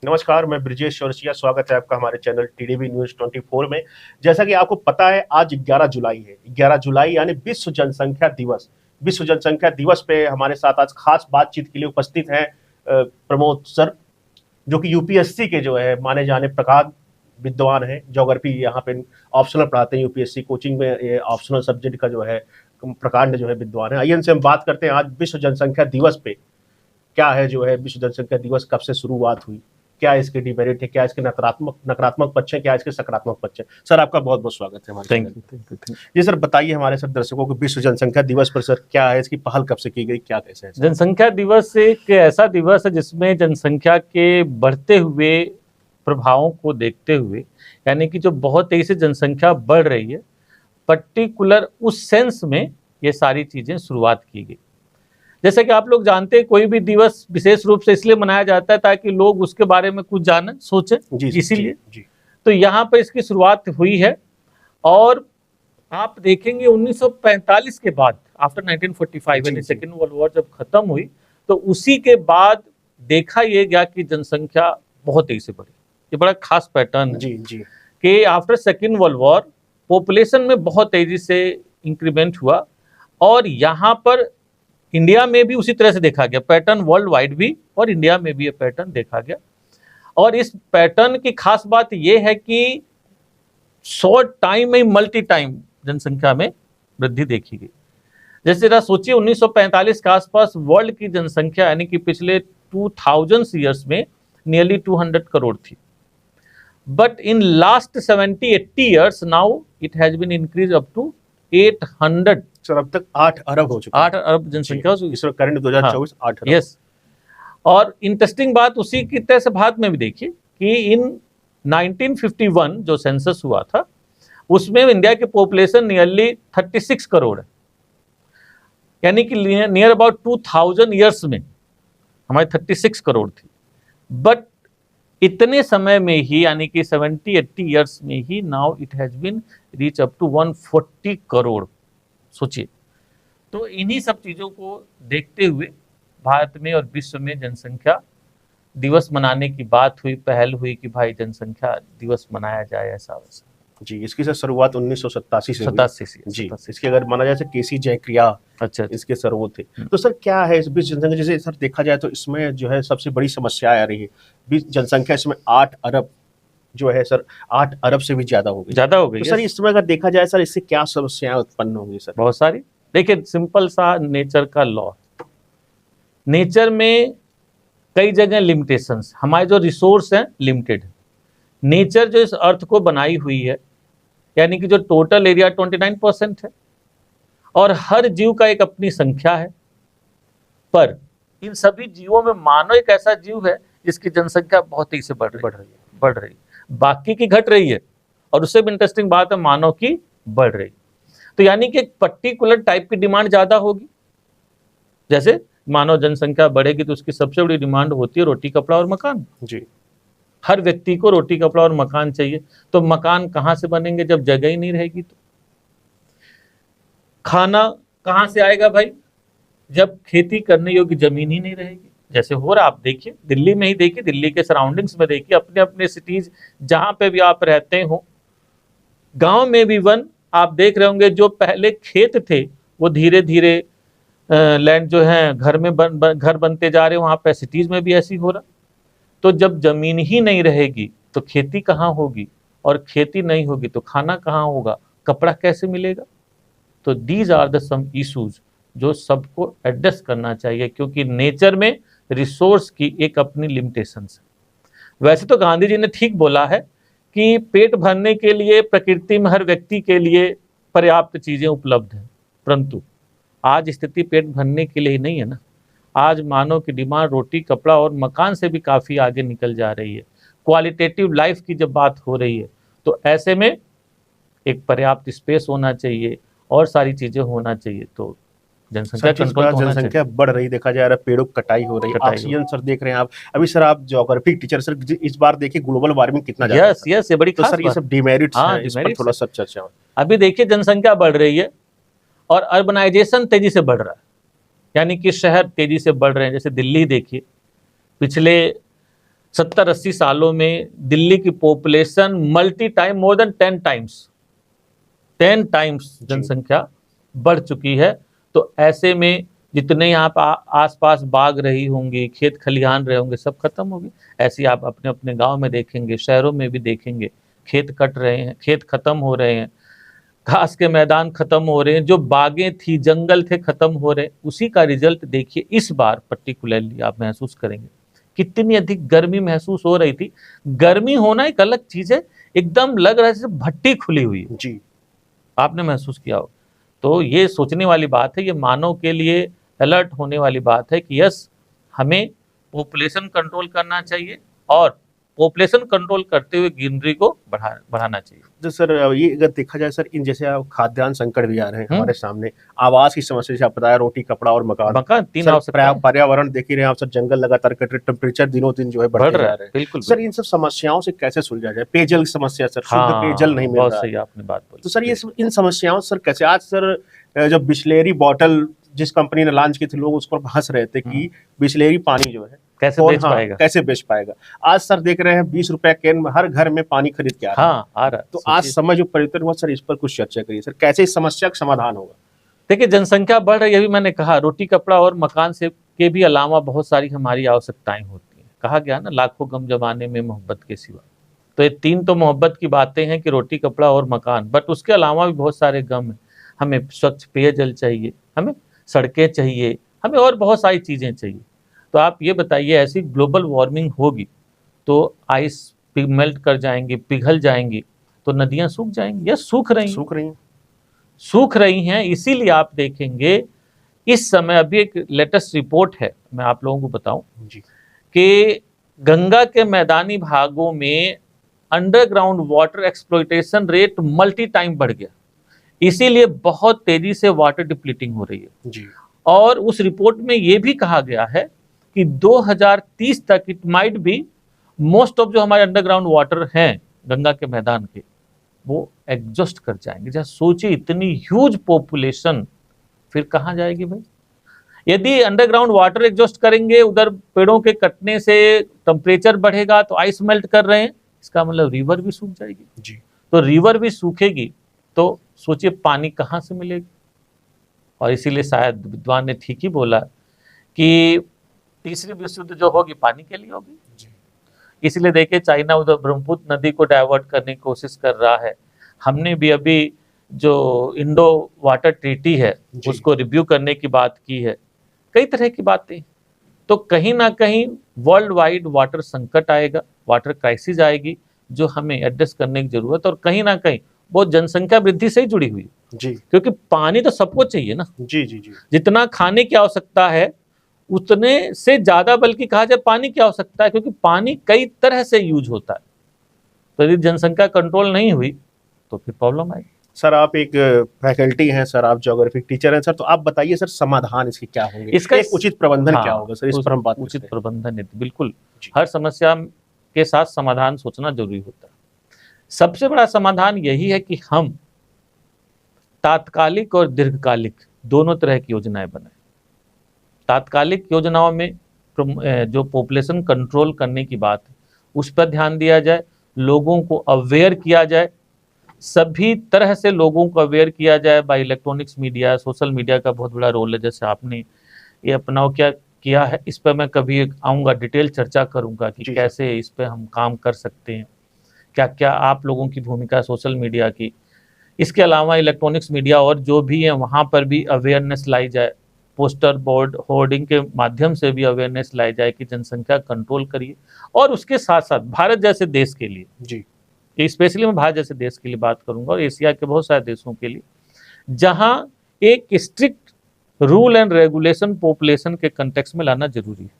नमस्कार, मैं ब्रिजेश चौरसिया। स्वागत है आपका हमारे चैनल टीडीवी न्यूज़ 24 में। जैसा कि आपको पता है, आज 11 जुलाई है। 11 जुलाई यानी विश्व जनसंख्या दिवस। विश्व जनसंख्या दिवस पे हमारे साथ आज खास बातचीत के लिए उपस्थित हैं प्रमोद सर, जो कि यूपीएससी के जो है माने जाने प्रकार विद्वान हैं। ज्योग्राफी यहाँ पे ऑप्शनल पढ़ाते हैं, यूपीएससी कोचिंग में ये ऑप्शनल सब्जेक्ट का जो है प्रकांड जो है विद्वान है। आइए इनसे हम बात करते हैं आज विश्व जनसंख्या दिवस पे। क्या है जो है विश्व जनसंख्या दिवस, कब से शुरुआत हुई, क्या इसके डिमेरिट है, क्या इसके नकारात्मक पक्ष है, क्या इसके सकारात्मक पक्ष है। सर, आपका बहुत बहुत स्वागत है हमारे थैंक यू। जी सर, बताइए हमारे सब दर्शकों को विश्व जनसंख्या दिवस पर सर क्या है, इसकी पहल कब से की गई, क्या कैसे है? जनसंख्या दिवस एक ऐसा दिवस है जिसमें जनसंख्या के बढ़ते हुए प्रभावों को देखते हुए, यानी कि जो बहुत तेजी से जनसंख्या बढ़ रही है, पर्टिकुलर उस सेंस में ये सारी चीजें शुरुआत की गई। जैसे कि आप लोग जानते हैं, कोई भी दिवस विशेष रूप से इसलिए मनाया जाता है ताकि लोग उसके बारे में कुछ जाने, सोचें, इसीलिए तो यहाँ पर इसकी शुरुआत हुई है। और आप देखेंगे 1945 के बाद, आफ्टर 1945 यानी सेकेंड वर्ल्ड वॉर जब खत्म हुई, तो उसी के बाद देखा यह गया कि जनसंख्या बहुत तेजी से बढ़ी। ये बड़ा खास पैटर्न है कि after second world war population में बहुत तेजी से इंक्रीमेंट हुआ। और यहाँ पर इंडिया में भी उसी तरह से देखा गया पैटर्न, वर्ल्ड वाइड भी, और इंडिया में भी ये पैटर्न देखा गया। और इस पैटर्न की खास बात यह है कि शॉर्ट टाइम में मल्टी टाइम जनसंख्या में वृद्धि देखी गई। जैसे जरा सोचिए, 1945 के आसपास वर्ल्ड की जनसंख्या यानी कि पिछले 2000 ईयर्स में नियरली 200 करोड़ थी। But in last 70-80 years now it has been increase up to 800। Sir, अब तक 8 अरब हो चुकी है। 8 अरब जनसंख्या इस करंट 2024 8 अरब। यस। और इंटरेस्टिंग बात उसी की तरह से भारत में भी देखिए कि इन 1951 जो सेंसस हुआ था, उसमें इंडिया की पॉपुलेशन नियरली 36 करोड़ है। यानी कि नियर अबाउट 2000 ईयर्स में हमारी 36 करोड़ थी। बट इतने समय में ही, यानी कि 70-80 ईयर्स में ही, now it has been reach up to 140 crore. सोचिए, तो इन्हीं सब चीजों को देखते हुए भारत में और विश्व में जनसंख्या दिवस मनाने की बात हुई, पहल हुई कि भाई जनसंख्या दिवस मनाया जाए, ऐसा वैसा। जी, इसकी सर शुरुआत 1987 से हुई। जी, इसकी अगर माना जाए तो केसी जयक्रिया इसके सर वो थे। तो सर क्या है इस विश्व जनसंख्या, जैसे सर देखा जाए तो इसमें जो है सबसे बड़ी समस्या आ रही है विश्व जनसंख्या, इसमें 8 अरब जो है सर, 8 अरब से भी ज्यादा हो गई। तो सर इस समय अगर देखा जाए सर, इससे क्या समस्याएं उत्पन्न होंगी सर? बहुत सारी। देखिए, सिंपल सा नेचर का लॉ, नेचर में कई जगह लिमिटेशंस, हमारे जो रिसोर्स हैं लिमिटेड। नेचर जो इस अर्थ को बनाई हुई है, यानी कि जो टोटल एरिया 29% है, और हर जीव का एक अपनी संख्या है। पर इन सभी जीवों में मानव एक ऐसा जीव है जिसकी जनसंख्या बहुत तेजी से बढ़ रही है। बाकी की घट रही है, और उससे भी इंटरेस्टिंग बात है, मानव की बढ़ रही। तो यानी कि एक पर्टिकुलर टाइप की डिमांड ज्यादा होगी। जैसे मानव जनसंख्या बढ़ेगी तो उसकी सबसे बड़ी डिमांड होती है रोटी, कपड़ा और मकान। जी, हर व्यक्ति को रोटी, कपड़ा और मकान चाहिए। तो मकान कहां से बनेंगे जब जगह ही नहीं रहेगी? तो खाना कहां से आएगा भाई, जब खेती करने योग्य जमीन ही नहीं रहेगी? जैसे हो रहा, आप देखिए दिल्ली में ही देखिए, दिल्ली के सराउंडिंग्स में देखिए, अपने अपने सिटीज जहां पे भी आप रहते हो, गांव में भी वन आप देख रहे होंगे, जो पहले खेत थे वो धीरे धीरे लैंड जो है घर में घर बनते जा रहे हैं। वहां पे सिटीज में भी ऐसी हो रहा। तो जब जमीन ही नहीं रहेगी तो खेती कहाँ होगी, और खेती नहीं होगी तो खाना कहाँ होगा, कपड़ा कैसे मिलेगा? तो these are the some issues जो सबको एड्रेस करना चाहिए, क्योंकि नेचर में रिसोर्स की एक अपनी लिमिटेशंस है। वैसे तो गांधी जी ने ठीक बोला है कि पेट भरने के लिए प्रकृति में हर व्यक्ति के लिए पर्याप्त चीजें उपलब्ध हैं, परंतु आज स्थिति पेट भरने के लिए ही नहीं है ना। आज मानव की डिमांड रोटी, कपड़ा और मकान से भी काफी आगे निकल जा रही है। क्वालिटेटिव लाइफ की जब बात हो रही है, तो ऐसे में एक पर्याप्त स्पेस होना चाहिए और सारी चीजें होना चाहिए। तो जनसंख्या बढ़ रही, देखा जा रहा है पेड़ों की कटाई हो रही, ऑक्सीजन सर देख रहे हैं आप। अभी सर आप ज्योग्राफी टीचर सर, इस बार देखिए ग्लोबल वार्मिंग कितना ज्यादा है। यस, ये बड़ी खास सर, ये सब डिमेरिट्स हैं, इस पर थोड़ा सा चर्चा हो। अभी देखिए, जनसंख्या बढ़ रही है और अर्बनाइजेशन तेजी से बढ़ रहा है, यानी कि शहर तेजी से बढ़ रहे हैं। जैसे दिल्ली देखिए, पिछले 70-80 सालों में दिल्ली की population multi time more than 10 times जनसंख्या बढ़ चुकी है। तो ऐसे में जितने यहाँ पर आसपास बाग रही होंगी, खेत खलिहान रहे होंगे, सब खत्म होगी। ऐसे आप अपने अपने गांव में देखेंगे, शहरों में भी देखेंगे, खेत कट रहे हैं, खेत खत्म हो रहे हैं, घास के मैदान खत्म हो रहे हैं, जो बागें थी, जंगल थे, खत्म हो रहे हैं। उसी का रिजल्ट देखिए इस बार पर्टिकुलरली आप महसूस करेंगे कितनी अधिक गर्मी महसूस हो रही थी। गर्मी होना एक अलग चीज है, एकदम लग रहा है जैसे भट्टी खुली हुई है जी, आपने महसूस किया हो। तो ये सोचने वाली बात है, ये मानव के लिए अलर्ट होने वाली बात है कि यस, हमें पॉपुलेशन कंट्रोल करना चाहिए और पॉपुलेशन कंट्रोल करते हुए ग्रीनरी को बढ़ाना चाहिए। तो सर ये अगर देखा जाए सर, इन जैसे खाद्यान्न संकट भी आ रहे हैं हमारे सामने, आवास की समस्या जैसे आप बताया, रोटी, कपड़ा और मकान तीन आवश्यकता। पर्यावरण देख ही रहे हैं आप सर, जंगल लगातार कट रहे, टेम्परेचर दिनों दिन जो है बढ़ते जा रहे हैं। बिल्कुल सर इन सब समस्याओं से कैसे सुलझा जाए? पेयजल की समस्या सर, शुद्ध पेयजल नहीं मिल रहा है। बहुत सही आपने बात बोली। तो सर ये इन समस्याओं सर कैसे, आज सर जब बिस्लेरी बॉटल जिस कंपनी ने लॉन्च की थी, लोग उस पर हंस रहे थे कि बिस्लेरी पानी जो है कैसे बेच पाएगा। आज सर देख रहे हैं 20 रुपए कैन में हर घर में पानी खरीद के आ रहा है। तो आज समय जो परिवर्तन हुआ सर, इस पर कुछ चर्चा करिए सर, कैसे इस समस्या का समाधान होगा? देखिए, जनसंख्या बढ़ रही है, अभी मैंने कहा रोटी, कपड़ा और मकान से के भी अलावा बहुत सारी हमारी आवश्यकताएं होती हैं। कहा गया ना, लाखों गम जमाने में मोहब्बत के सिवा। तो ये तीन तो मोहब्बत की बातें हैं कि रोटी, कपड़ा और मकान, बट उसके अलावा भी बहुत सारे गम हैं। हमें स्वच्छ पेयजल चाहिए, हमें सड़कें चाहिए, हमें और बहुत सारी चीजें चाहिए। तो आप ये बताइए, ऐसी ग्लोबल वार्मिंग होगी तो आइस मेल्ट कर जाएंगी, पिघल जाएंगी, तो नदियां सूख जाएंगी या सूख रही हैं। इसीलिए आप देखेंगे इस समय, अभी एक लेटेस्ट रिपोर्ट है, मैं आप लोगों को बताऊं कि गंगा के मैदानी भागों में underground water exploitation rate multi time बढ़ गया। इसीलिए बहुत तेजी से वाटर डिप्लीटिंग हो रही है जी। और उस रिपोर्ट में यह भी कहा गया है कि 2030 तक it might be most of जो हमारे अंडरग्राउंड वाटर हैं गंगा के मैदान के, वो एग्जॉस्ट कर जाएंगे। जहाँ सोचिए, इतनी ह्यूज पॉपुलेशन फिर कहाँ जाएगी भाई? यदि अंडरग्राउंड वाटर एग्जॉस्ट करेंगे, उधर पेड़ों के कटने से टेम्परेचर बढ़ेगा, तो आइस मेल्ट कर रहे हैं, इसका मतलब रिवर भी सूख जाएगी जी। तो रिवर भी सूखेगी तो सोचिए पानी कहाँ से मिलेगा? और इसीलिए शायद विद्वान ने ठीक ही बोला कि तीसरी विश्व युद्ध जो होगी पानी के लिए होगी। इसलिए देखिए, चाइना उधर ब्रह्मपुत्र नदी को डाइवर्ट करने की कोशिश कर रहा है। हमने भी अभी जो इंडो वाटर ट्रीटी है उसको रिव्यू करने की बात की है। कई तरह की बातें, तो कहीं ना कहीं वर्ल्ड वाइड वाटर संकट आएगा, वाटर क्राइसिस आएगी, जो हमें एड्रेस करने की जरूरत है। और कहीं ना कहीं वो जनसंख्या वृद्धि से ही जुड़ी हुई है जी, क्योंकि पानी तो सबको चाहिए ना। जी जी जी। जितना खाने की आवश्यकता है उतने से ज्यादा, बल्कि कहा जाए पानी की आवश्यकता है, क्योंकि पानी कई तरह से यूज होता है। तो यदि जनसंख्या कंट्रोल नहीं हुई तो फिर प्रॉब्लम आएगी। सर आप एक फैकल्टी हैं सर, आप ज्योग्राफी टीचर हैं सर, तो आप बताइए सर समाधान इसके क्या होंगे, इसका एक उचित प्रबंधन क्या होगा सर? इस पर हम बात करते हैं। उचित प्रबंधन है, बिल्कुल हर समस्या के साथ समाधान सोचना जरूरी होता है। सबसे बड़ा समाधान यही है कि हम तात्कालिक और दीर्घकालिक दोनों तरह की योजनाएं बनाएं। तात्कालिक योजनाओं में जो पॉपुलेशन कंट्रोल करने की बात है उस पर ध्यान दिया जाए, लोगों को अवेयर किया जाए, सभी तरह से लोगों को अवेयर किया जाए by electronics media, social media का बहुत बड़ा रोल है। जैसे आपने ये अपनाओ क्या किया है, इस पर मैं कभी आऊँगा, डिटेल चर्चा करूँगा कि कैसे इस पर हम काम कर सकते हैं, क्या क्या आप लोगों की भूमिका सोशल मीडिया की। इसके अलावा इलेक्ट्रॉनिक्स मीडिया और जो भी है वहाँ पर भी अवेयरनेस लाई जाए, पोस्टर बोर्ड होर्डिंग के माध्यम से भी अवेयरनेस लाई जाए कि जनसंख्या कंट्रोल करिए। और उसके साथ साथ भारत जैसे देश के लिए जी, स्पेशली मैं भारत जैसे देश के लिए बात करूंगा और एशिया के बहुत सारे देशों के लिए, जहां एक strict rule and regulation population के कंटेक्स्ट में लाना जरूरी है।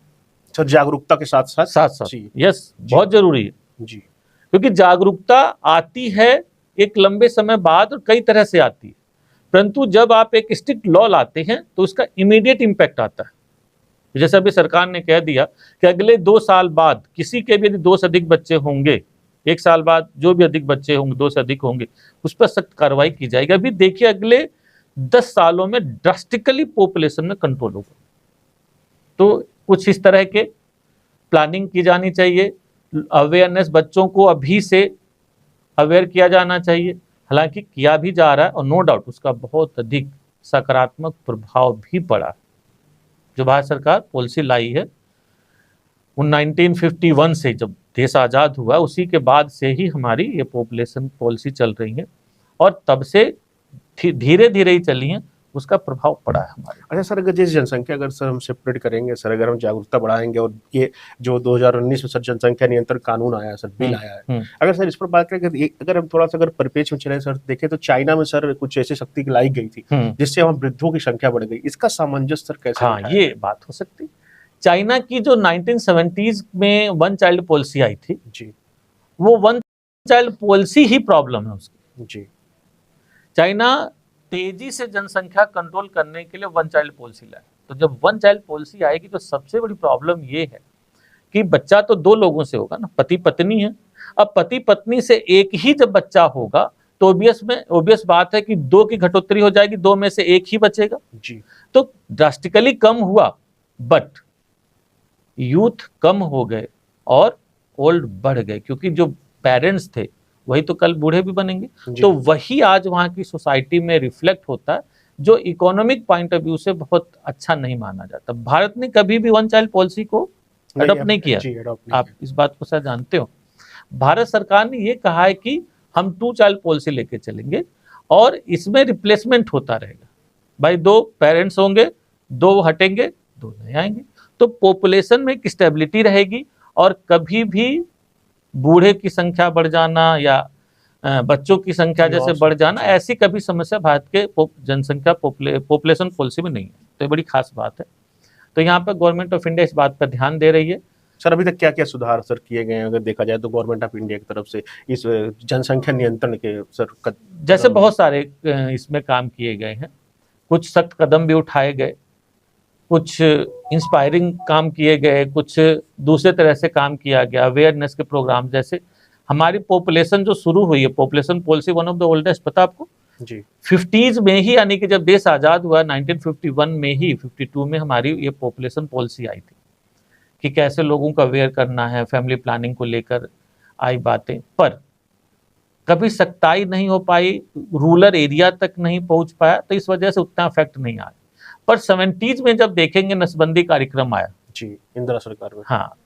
सर जागरूकता के साथ साथ यस, बहुत जरूरी है जी, क्योंकि जागरूकता आती है एक लंबे समय बाद और कई तरह से आती है, परंतु जब आप एक स्ट्रिक्ट लॉ लाते हैं तो उसका इमीडिएट इम्पैक्ट आता है। जैसे अभी सरकार ने कह दिया कि अगले 2 साल बाद किसी के भी यदि 2 से अधिक बच्चे होंगे, 1 साल बाद जो भी अधिक बच्चे होंगे 2 से अधिक होंगे, उस पर सख्त कार्रवाई की जाएगी। अभी देखिए अगले 10 सालों में ड्रास्टिकली पॉपुलेशन में कंट्रोल होगा। तो कुछ इस तरह के प्लानिंग की जानी चाहिए, अवेयरनेस बच्चों को अभी से अवेयर किया जाना चाहिए, हालांकि किया भी जा रहा है और नो डाउट उसका बहुत अधिक सकारात्मक प्रभाव भी पड़ा है। जो भारत सरकार पॉलिसी लाई है वो 1951 से, जब देश आज़ाद हुआ उसी के बाद से ही हमारी ये पॉपुलेशन पॉलिसी चल रही है और तब से धीरे धीरे ही चली है, उसका प्रभाव पड़ा है हमारे। अच्छा सर, अगर जैसे जनसंख्या अगर सर हम सेपरेट करेंगे सर, अगर हम जागरूकता बढ़ाएंगे और ये जो 2019 में सर जनसंख्या नियंत्रण कानून आया सर, बिल आया है, अगर सर इस पर बात करें, अगर हम थोड़ा सा अगर परिपेक्ष में चले सर, देखें तो चाइना में सर कुछ ऐसी शक्ति लाई गई थी जिससे वहाँ वृद्धों की संख्या बढ़ गई, इसका सामंजस्य सर कैसे? हाँ, ये बात हो सकती। चाइना की जो 1970s में वन चाइल्ड पॉलिसी आई थी जी, वो वन चाइल्ड पॉलिसी ही प्रॉब्लम है उसकी जी। चाइना तेजी से जनसंख्या कंट्रोल करने के लिए वन चाइल्ड पॉलिसी लाया। तो जब वन चाइल्ड पॉलिसी आएगी तो सबसे बड़ी प्रॉब्लम ये है कि बच्चा तो दो लोगों से होगा ना, पति पत्नी है। अब पति पत्नी से एक ही जब बच्चा होगा तो ओबियस बात है कि दो की घटोत्तरी हो जाएगी, दो में से एक ही बचेगा जी। तो ड्रास्टिकली कम हुआ, बट यूथ कम हो गए और ओल्ड बढ़ गए, क्योंकि जो पेरेंट्स थे वही तो कल बूढ़े भी बनेंगे। तो वही आज वहाँ की सोसाइटी में रिफ्लेक्ट होता है, जो इकोनॉमिक पॉइंट ऑफ व्यू से बहुत अच्छा नहीं माना जाता। भारत ने कभी भी वन चाइल्ड पॉलिसी को अडॉप्ट नहीं किया। आप इस बात को शायद जानते हो। भारत सरकार ने ये कहा है कि हम टू चाइल्ड पॉलिसी लेके चलेंगे और इसमें रिप्लेसमेंट होता रहेगा। भाई दो पेरेंट्स होंगे, दो हटेंगे, दो नए आएंगे, तो पॉपुलेशन में एक स्टेबिलिटी रहेगी और कभी भी बूढ़े की संख्या बढ़ जाना या बच्चों की संख्या जैसे बढ़ जाना, ऐसी कभी समस्या भारत के जनसंख्या पॉपुलेशन पॉलिसी में नहीं है। तो ये बड़ी खास बात है। तो यहाँ पर गवर्नमेंट ऑफ इंडिया इस बात पर ध्यान दे रही है। सर अभी तक क्या क्या सुधार सर किए गए हैं अगर देखा जाए तो गवर्नमेंट ऑफ इंडिया की तरफ से इस जनसंख्या नियंत्रण के सर? जैसे बहुत सारे इसमें काम किए गए हैं, कुछ सख्त कदम भी उठाए गए, कुछ इंस्पायरिंग काम किए गए, कुछ दूसरे तरह से काम किया गया। अवेयरनेस के प्रोग्राम, जैसे हमारी पॉपुलेशन जो शुरू हुई है, population policy one of the oldest, पता आपको जी, 50s में ही, यानी कि जब देश आज़ाद हुआ 1951 में ही, 52 में हमारी ये पॉपुलेशन पॉलिसी आई थी कि कैसे लोगों को अवेयर करना है, फैमिली प्लानिंग को लेकर आई बातें, पर कभी सख्ताई नहीं हो पाई, रूरल एरिया तक नहीं पहुंच पाया, तो इस वजह से उतना इफेक्ट नहीं आया। पर 70s में जब देखेंगे नसबंदी कार्यक्रम आया जी, इंदिरा सरकार में, हाँ,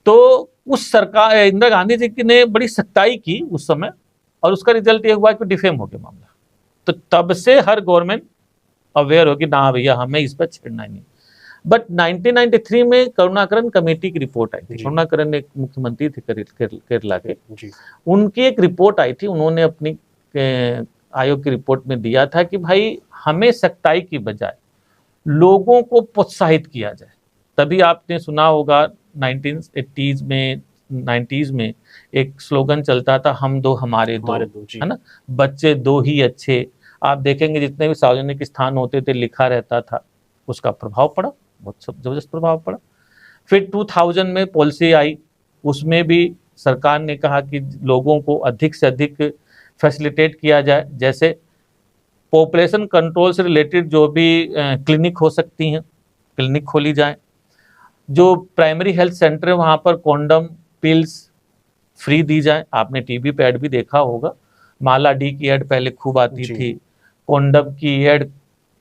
तो उस सरकार इंदिरा गांधी जी ने बड़ी सख्ताई की उस समय और उसका रिजल्ट ये हुआ कि डिफेम हो गया मामला। तो तब से हर गवर्नमेंट अवेयर होगी, ना भैया हमें इस पर छेड़ना ही नहीं। बट 1993 में करुणाकरन कमेटी की रिपोर्ट आई थी। करुणाकरन एक मुख्यमंत्री थे केरला के, उनकी एक रिपोर्ट आई थी। उन्होंने अपनी आयोग की रिपोर्ट में दिया था कि भाई हमें सख्ताई की बजाय लोगों को प्रोत्साहित किया जाए। तभी आपने सुना होगा 1980s में 90s में एक स्लोगन चलता था, हम दो हमारे दो, है ना, बच्चे दो ही अच्छे। आप देखेंगे जितने भी सार्वजनिक स्थान होते थे लिखा रहता था, उसका प्रभाव पड़ा, बहुत जबरदस्त प्रभाव पड़ा। फिर 2000 में पॉलिसी आई, उसमें भी सरकार ने कहा कि लोगों को अधिक से अधिक फैसिलिटेट किया जाए, जैसे पॉपुलेशन कंट्रोल से रिलेटेड जो भी क्लिनिक हो सकती हैं, क्लिनिक खोली जाए। जो प्राइमरी हेल्थ सेंटर है वहाँ पर कॉन्डम पिल्स फ्री दी जाए। आपने टीवी पे ऐड भी देखा होगा, माला डी की ऐड पहले खूब आती थी, कॉन्डम की ऐड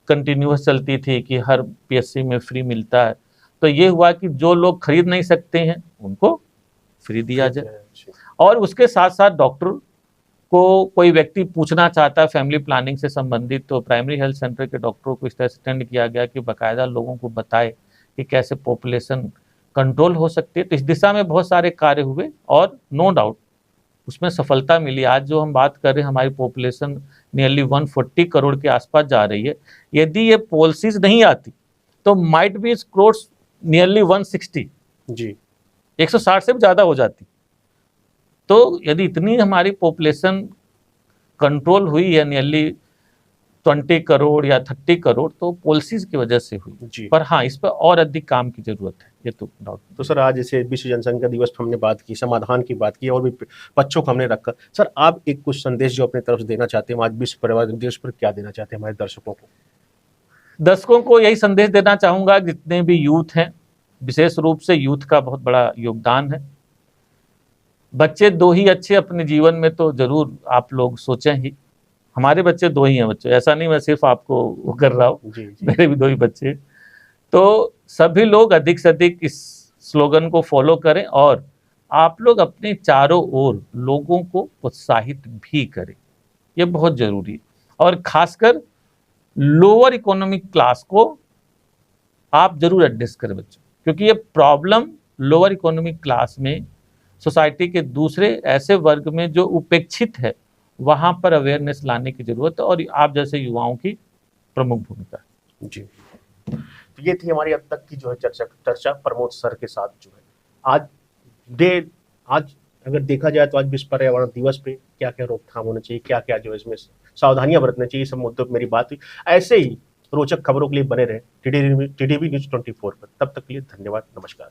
कंटिन्यूस चलती थी कि हर पीएससी में फ्री मिलता है। तो ये हुआ कि जो लोग खरीद नहीं सकते हैं उनको फ्री दिया जाए। और उसके साथ साथ डॉक्टर को कोई व्यक्ति पूछना चाहता है फैमिली प्लानिंग से संबंधित, तो प्राइमरी हेल्थ सेंटर के डॉक्टरों को इस तरह से अटेंड किया गया कि बाकायदा लोगों को बताए कि कैसे पॉपुलेशन कंट्रोल हो सकती है। तो इस दिशा में बहुत सारे कार्य हुए और नो डाउट उसमें सफलता मिली। आज जो हम बात कर रहे हैं, हमारी पॉपुलेशन नियरली 140 करोड़ के आसपास जा रही है। यदि ये पॉलिसीज नहीं आती तो माइट बी क्रॉस नियरली 160 जी, 160 से भी ज़्यादा हो जाती। तो यदि इतनी हमारी पॉपुलेशन कंट्रोल हुई है नियरली 20 करोड़ या 30 करोड़, तो पॉलिसीज की वजह से हुई। पर हाँ, इस पर और अधिक काम की जरूरत है, ये तो डाउट। तो सर आज जैसे विश्व जनसंख्या दिवस पर हमने बात की, समाधान की बात की और भी बच्चों को हमने रखा। सर आप एक कुछ संदेश जो अपनी तरफ से देना चाहते हैं आज विश्व परिवार दिवस पर, क्या देना चाहते हैं हमारे दर्शकों को? दर्शकों को यही संदेश देना चाहूँगा, जितने भी यूथ हैं, विशेष रूप से यूथ का बहुत बड़ा योगदान है। बच्चे दो ही अच्छे अपने जीवन में तो जरूर आप लोग सोचें ही। हमारे बच्चे दो ही हैं बच्चों, ऐसा नहीं मैं सिर्फ आपको वो कर रहा हूँ, जी जी मेरे भी दो ही बच्चे। तो सभी लोग अधिक से अधिक इस स्लोगन को फॉलो करें और आप लोग अपने चारों ओर लोगों को प्रोत्साहित भी करें, ये बहुत जरूरी है। और खासकर लोअर इकोनॉमिक क्लास को आप जरूर एड्रेस करें बच्चों, क्योंकि ये प्रॉब्लम लोअर इकोनॉमिक क्लास में, सोसाइटी के दूसरे ऐसे वर्ग में जो उपेक्षित है, वहां पर अवेयरनेस लाने की जरूरत है और आप जैसे युवाओं की प्रमुख भूमिका है। जी। तो ये थी हमारी अब तक की जो है चर्चा प्रमोद सर के साथ जो है। आज अगर देखा जाए तो आज विश्व पर्यावरण दिवस पे क्या क्या रोकथाम होना चाहिए, क्या क्या जो है इसमें सावधानियां बरतनी चाहिए, सब मुद्दों पर मेरी बात हुई। ऐसे ही रोचक खबरों के लिए बने रहे टीडीबी न्यूज़ 24 पर। तब तक के लिए धन्यवाद, नमस्कार।